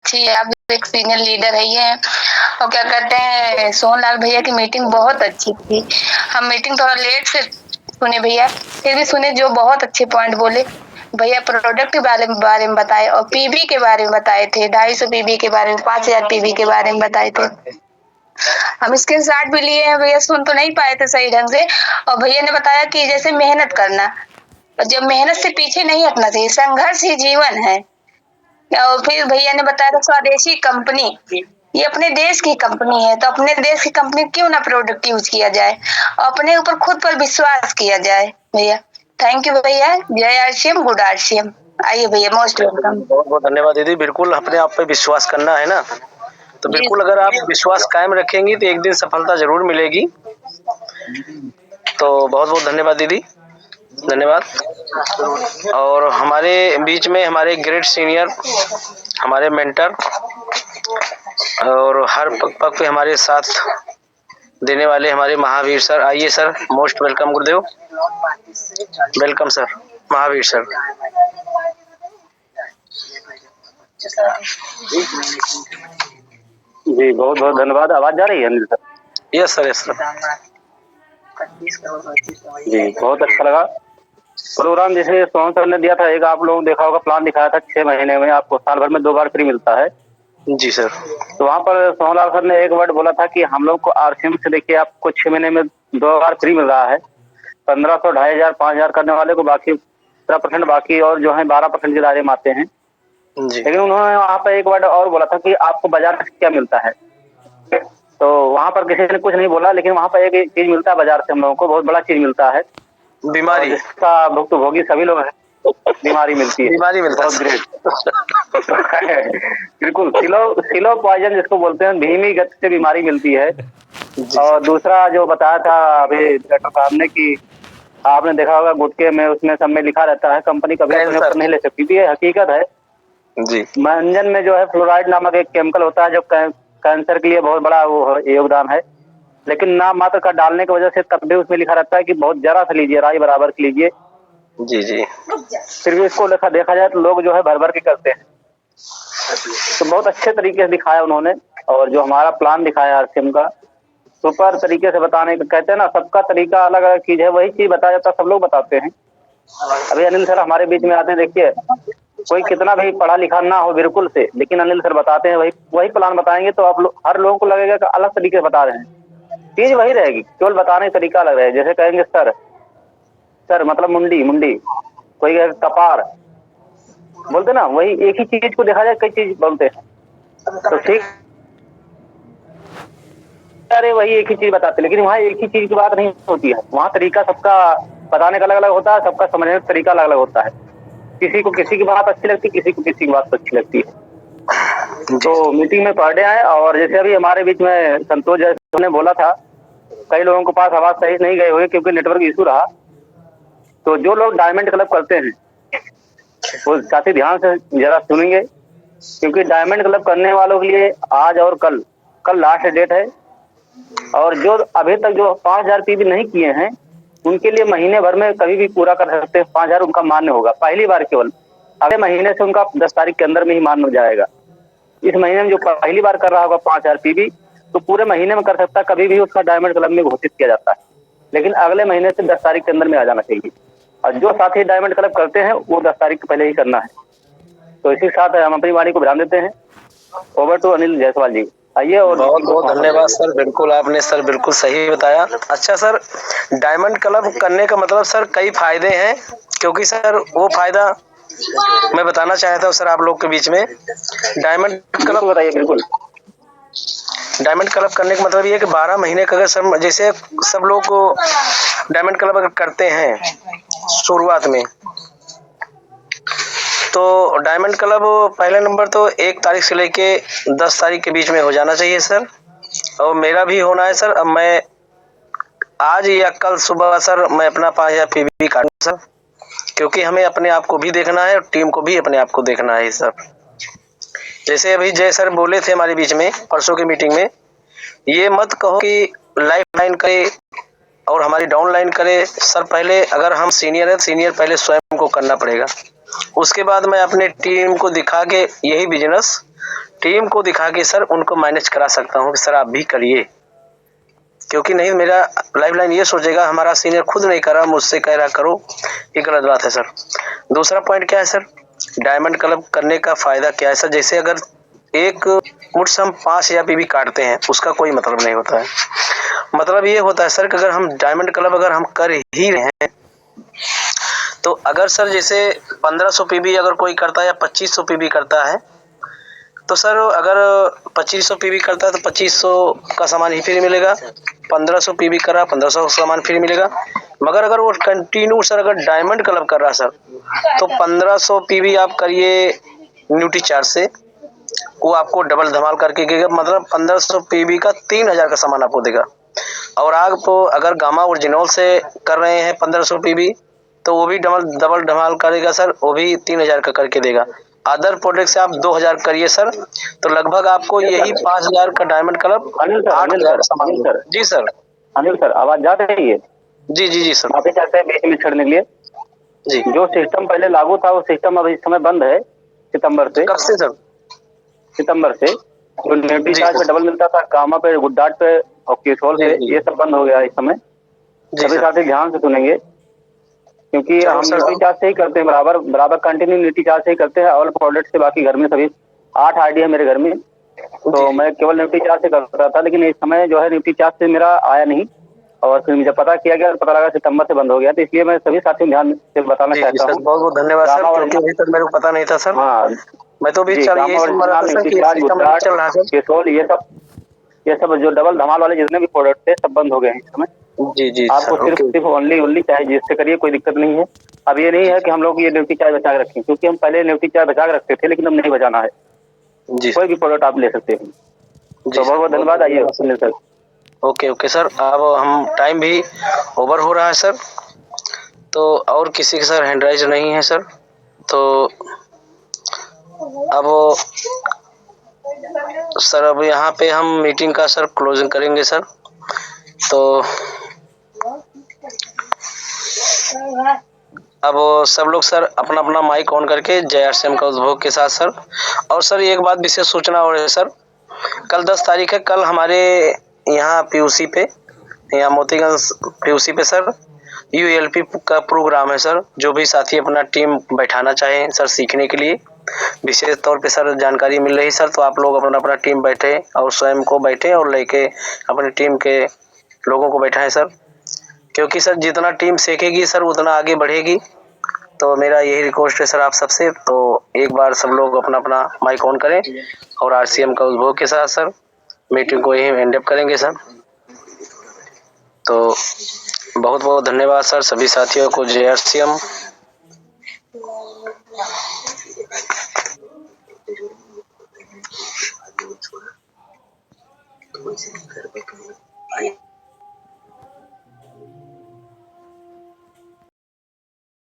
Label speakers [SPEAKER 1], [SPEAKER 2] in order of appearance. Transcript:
[SPEAKER 1] अच्छी है, आप एक सीनियर लीडर है ये हैं। और क्या कहते हैं, सोहनलाल भैया की मीटिंग बहुत अच्छी थी। हम मीटिंग थोड़ा लेट से सुने भैया, फिर भी सुने, जो बहुत अच्छे पॉइंट बोले भैया। प्रोडक्ट के बारे में बताए और पीबी के बारे में बताए थे, 250 पीबी के बारे में, 5000 पीबी के बारे में बताए थे। हम स्क्रीनशॉट भी लिए हैं भैया, सुन तो नहीं पाए थे सही ढंग से। और भैया ने बताया कि जैसे मेहनत करना, और जब मेहनत से पीछे नहीं हटना चाहिए, संघर्ष ही जीवन है। और फिर भैया ने बताया था स्वदेशी कंपनी, ये अपने देश की कंपनी है, तो अपने देश की कंपनी क्यों ना प्रोडक्ट यूज किया जाए, अपने ऊपर खुद पर विश्वास किया जाए भैया। थैंक यू भैया, जय आरसीएम, गुड आरसीएम। आइए भैया, मोस्ट वेलकम।
[SPEAKER 2] बहुत बहुत धन्यवाद दीदी। बिल्कुल अपने आप पे विश्वास करना है ना, तो बिल्कुल अगर आप विश्वास कायम रखेंगी तो एक दिन सफलता जरूर मिलेगी। तो बहुत बहुत धन्यवाद दीदी, धन्यवाद। और हमारे बीच में हमारे ग्रेट सीनियर, हमारे मेंटर, और हर पग पे हमारे साथ देने वाले हमारे महावीर सर। आइए sir, most welcome Gurudev, welcome sir, Mahavir sir.
[SPEAKER 3] जी बहुत बहुत धन्यवाद। आवाज जा रही है Anil sir?
[SPEAKER 2] Yes sir, yes sir.
[SPEAKER 3] जी बहुत अच्छा लगा प्रोग्राम। जैसे सोहन सर ने दिया था, एक आप लोगों ने देखा होगा प्लान दिखाया था 6 महीने में आपको साल भर में 2 बार फ्री मिलता है।
[SPEAKER 2] जी सर।
[SPEAKER 3] तो वहाँ पर सोहनलाल सर ने एक वर्ड बोला था कि हम लोग को आरसीएम से देखिए आपको 6 महीने में 2 बार फ्री मिल रहा है। 1500, 2500, 5000 करने वाले को बाकी 15%, बाकी और जो है 12% के दायरे में आते हैं। लेकिन उन्होंने वहाँ पर एक वर्ड और बोला था कि आपको बाजार से क्या मिलता है। तो वहाँ पर किसी ने कुछ नहीं बोला, लेकिन वहाँ पर एक चीज मिलता है बाजार से हम लोगों को, बहुत बड़ा चीज मिलता है,
[SPEAKER 2] बीमारी,
[SPEAKER 3] जिसका भुक्तभोगी सभी लोग हैं। बीमारी मिलती है,
[SPEAKER 2] बीमारी मिलता है।
[SPEAKER 3] बहुत ग्रेट। बिल्कुल, सिलो पॉइजन जिसको बोलते हैं, धीमी गति से बीमारी मिलती है। और दूसरा जो बताया था अभी डॉक्टर साहब ने कि आपने देखा होगा गुटके में, उसमें सब में लिखा रहता है कंपनी कभी अपने ऊपर नहीं ले सकती थी, ये हकीकत है
[SPEAKER 2] जी।
[SPEAKER 3] मंजन में जो है फ्लोराइड नामक एक केमिकल होता है जो कैंसर के लिए बहुत बड़ा वो योगदान है। लेकिन नाम मात्र का डालने की वजह से तब भी उसमें लिखा रहता है कि बहुत जरा सा लीजिए, राई बराबर की लीजिए।
[SPEAKER 2] जी जी।
[SPEAKER 3] फिर भी इसको देखा जाए तो लोग जो है भर भर के करते हैं। तो बहुत अच्छे तरीके से दिखाया उन्होंने, और जो हमारा प्लान दिखाया आरसीएम का, सुपर तरीके से बताने का। कहते हैं ना, सबका तरीका अलग अलग चीज है, वही चीज बताया जाता सब लोग बताते हैं। अभी अनिल सर हमारे बीच में आते हैं, देखिए कोई कितना भी पढ़ा लिखा ना हो बिल्कुल से, लेकिन अनिल सर बताते हैं, वही प्लान बताएंगे तो आप हर लोगों को लगेगा कि अलग तरीके से बता रहे हैं। चीज वही रहेगी, केवल बताने का तरीका अलग रहेगा। जैसे कहेंगे सर, सर मतलब मुंडी, कोई कपार बोलते ना, वही एक ही चीज को देखा जाए कई चीज बोलते हैं। तो ठीक, अरे वही एक ही चीज बताते, लेकिन वहाँ एक ही चीज की बात नहीं होती है। वहाँ तरीका सबका बताने का अलग अलग होता है, सबका समझने का तरीका अलग अलग होता है। किसी को किसी की बात अच्छी लगती है, किसी को किसी की बात अच्छी लगती है। तो मीटिंग में पर डे आए, और जैसे अभी हमारे बीच में संतोष जैसे ने बोला था, कई लोगों के पास आवाज सही नहीं गए हुए क्योंकि नेटवर्क इशू रहा। तो जो लोग डायमंड क्लब करते हैं वो काफी ध्यान से जरा सुनेंगे, क्योंकि डायमंड क्लब करने वालों के लिए आज और कल लास्ट डेट है। और जो अभी तक जो 5000 पीबी नहीं किए हैं, उनके लिए महीने भर में कभी भी पूरा कर सकते हैं। 5000 उनका मान्य होगा पहली बार केवल। अगले महीने से उनका 10 तारीख के अंदर में ही मान्य हो जाएगा। इस महीने में जो पहली बार कर रहा होगा 5000 पीबी, तो पूरे महीने में कर सकता है, कभी भी उसका डायमंड क्लब में घोषित किया जाता है। लेकिन अगले महीने से 10 तारीख के अंदर में आ जाना चाहिए। और जो साथी डायमंड क्लब करते हैं वो 10 तारीख के पहले ही करना है। तो इसी के साथ हम अपनी वाणी को विराम देते हैं। ओवर टू अनिल जायसवाल जी, आइए। और
[SPEAKER 2] बहुत बहुत धन्यवाद सर, बिल्कुल आपने सर बिल्कुल सही बताया। अच्छा सर, डायमंड क्लब करने का मतलब सर कई फायदे हैं, क्योंकि सर वो फायदा मैं बताना चाहता हूँ सर आप लोग के बीच में। डायमंड क्लब
[SPEAKER 3] बताइए। बिल्कुल,
[SPEAKER 2] डायमंड क्लब करने का मतलब ये है कि 12 महीने का, अगर सर जैसे सब लोग को डायमंड क्लब अगर करते हैं शुरुआत में, तो डायमंड क्लब पहले नंबर तो 1 तारीख से लेके 10 तारीख के बीच में हो जाना चाहिए सर। और मेरा भी होना है सर। अब मैं आज या कल सुबह सर मैं अपना 5000 पीबी काटूंगा सर, क्योंकि हमें अपने आप को भी देखना है और टीम को भी अपने आप को देखना है सर। जैसे अभी जय सर बोले थे हमारे बीच में परसों की मीटिंग में, ये मत कहो कि लाइफ लाइन करे और हमारी डाउन लाइन करे सर। पहले अगर हम सीनियर है, सीनियर पहले स्वयं को करना पड़ेगा, उसके बाद मैं अपने टीम को दिखा के यही बिजनेस टीम को दिखा के सर उनको मैनेज करा सकता हूँ कि सर आप भी करिए, क्योंकि नहीं मेरा लाइफ लाइन ये सोचेगा हमारा सीनियर खुद नहीं कर रहा, मुझसे कह रहा करो, ये गलत बात है सर। दूसरा पॉइंट क्या है सर, डायमंड क्लब करने का फायदा क्या है सर, जैसे अगर एक मुठ से हम 5,000 पीवी काटते हैं उसका कोई मतलब नहीं होता है। मतलब ये होता है सर कि अगर हम डायमंड क्लब अगर हम कर ही रहे हैं तो अगर सर जैसे 1500 पीवी अगर कोई करता है या 2500 पीवी करता है तो सर अगर 2500 पीवी करता है तो 2500 का सामान ही फ्री मिलेगा, 1500 पीवी करा 1500 का सामान फ्री मिलेगा। मगर अगर वो कंटिन्यू सर अगर डायमंड क्लब कर रहा सर तो 1500 पीवी आप करिए न्यूटी चार्ज से, वो आपको डबल धमाल करके देगा, मतलब 1500 पीवी का 3000 का सामान आपको देगा। और आप अगर गामा ओरिजिनल से कर रहे हैं 1500 पीवी तो वो भी डबल धमाल करेगा सर, वो भी 3000 का करके देगा। अदर प्रोडक्ट से आप 2000 करिए सर तो लगभग आपको यही 5000 का डायमंड क्लब
[SPEAKER 3] अनिल सर,
[SPEAKER 2] 8000 का सामान
[SPEAKER 3] अनिल सर,
[SPEAKER 2] जी सर।
[SPEAKER 3] अनिल सर, आवाज जा रही है?
[SPEAKER 2] जी जी जी सर।
[SPEAKER 3] माफी चाहते हैं बीच में छेड़ने के लिए।
[SPEAKER 2] जी
[SPEAKER 3] जो सिस्टम पहले लागू था वो सिस्टम अब इस समय बंद है सितंबर से।
[SPEAKER 2] कब से सर?
[SPEAKER 3] सितंबर से जो न्यूट्री
[SPEAKER 2] जी
[SPEAKER 3] चार्ज पे
[SPEAKER 2] सर।
[SPEAKER 3] डबल मिलता था, गामा पे, गुड्डाट पे और केसोल
[SPEAKER 2] जी
[SPEAKER 3] पे,
[SPEAKER 2] जी
[SPEAKER 3] ये सब बंद हो गया इस समय।
[SPEAKER 2] जी
[SPEAKER 3] सभी
[SPEAKER 2] सर।
[SPEAKER 3] साथी ध्यान से सुनेंगे, क्योंकि
[SPEAKER 2] जरूर
[SPEAKER 3] हम
[SPEAKER 2] सर।
[SPEAKER 3] न्यूट्री चार्ज से ही करते हैं, बराबर बराबर कंटिन्यू न्यूट्री चार्ज से ही करते हैं। ऑल प्रोडक्ट से बाकी घर में सभी 8 आईडी है मेरे घर में, तो
[SPEAKER 2] जी
[SPEAKER 3] मैं केवल न्यूट्री चार्ज से करता था। लेकिन इस समय जो है न्यूट्री चार्ज से मेरा आया नहीं, और फिर मुझे पता किया गया, पता लगा सितंबर से बंद हो गया। तो इसलिए मैं सभी साथियों ध्यान से बताना
[SPEAKER 2] जी जी
[SPEAKER 3] चाहता
[SPEAKER 2] सर,
[SPEAKER 3] हूँ।
[SPEAKER 2] बहुत बहुत धन्यवाद सर,
[SPEAKER 3] गामा
[SPEAKER 2] क्योंकि अभी तक मेरे को पता नहीं था सर।
[SPEAKER 3] हाँ
[SPEAKER 2] मैं तो भी
[SPEAKER 3] जी,
[SPEAKER 2] चल
[SPEAKER 3] गामा
[SPEAKER 2] यही समझ रहा
[SPEAKER 3] ओरिजिनल,
[SPEAKER 2] था सर
[SPEAKER 3] न्यूट्री
[SPEAKER 2] कि ये
[SPEAKER 3] चार्ज,
[SPEAKER 2] सिस्टम नहीं
[SPEAKER 3] गुड्डाट,
[SPEAKER 2] चल रहा सर।
[SPEAKER 3] केसोल, ये सब जो डबल धमाल वाले जितने भी प्रोडक्ट थे सब बंद हो गए हैं इस समय।
[SPEAKER 2] जी जी
[SPEAKER 3] आपको
[SPEAKER 2] सर।
[SPEAKER 3] सिर्फ
[SPEAKER 2] ओके।
[SPEAKER 3] सिर्फ ओनली चाहे जिससे करिए, कोई दिक्कत नहीं है। अब ये नहीं
[SPEAKER 2] जी
[SPEAKER 3] है कि हम लोग ये न्यूट्री चार्ज बचा के रखें, क्योंकि हम पहले न्यूट्री चार्ज बचा के रखते थे, लेकिन अब नहीं बचाना है।
[SPEAKER 2] जी
[SPEAKER 3] कोई
[SPEAKER 2] सर।
[SPEAKER 3] भी प्रोडक्ट आप ले सकते हैं।
[SPEAKER 2] जी
[SPEAKER 3] तो बहुत
[SPEAKER 2] सर,
[SPEAKER 3] बहुत
[SPEAKER 2] बहुत
[SPEAKER 3] धन्यवाद। आइए
[SPEAKER 2] धन्यवाद
[SPEAKER 3] Sunil
[SPEAKER 2] sir.
[SPEAKER 3] Sir.
[SPEAKER 2] Okay okay sir, अब हम टाइम भी ओवर हो रहा है सर, तो और किसी के सर हैंड राइज नहीं है सर, तो अब सर अब यहाँ पे हम मीटिंग का सर क्लोजिंग करेंगे सर। तो अब सब लोग सर अपना अपना माइक ऑन करके जय आरसीएम का उद्भोग के साथ सर। और सर एक बात विशेष सूचना हो रही है सर, कल 10 तारीख है, कल हमारे यहाँ पीयूसी पे, यहाँ मोतीगंज पीयूसी पे सर यूएलपी का प्रोग्राम है सर। जो भी साथी अपना टीम बैठाना चाहें सर सीखने के लिए, विशेष तौर पे सर जानकारी मिल रही सर, तो आप लोग अपना अपना टीम बैठे और स्वयं को बैठे और लेके अपनी टीम के लोगों को बैठाएं सर, क्योंकि सर जितना टीम सीखेगी सर उतना आगे बढ़ेगी। तो मेरा यही रिक्वेस्ट है सर आप सबसे, तो एक बार सब लोग अपना अपना माइक ऑन करें और आरसीएम का उद्भोग के साथ सर मीटिंग को यही एंड अप करेंगे सर। तो बहुत बहुत धन्यवाद सर सभी साथियों को। जय आरसीएम।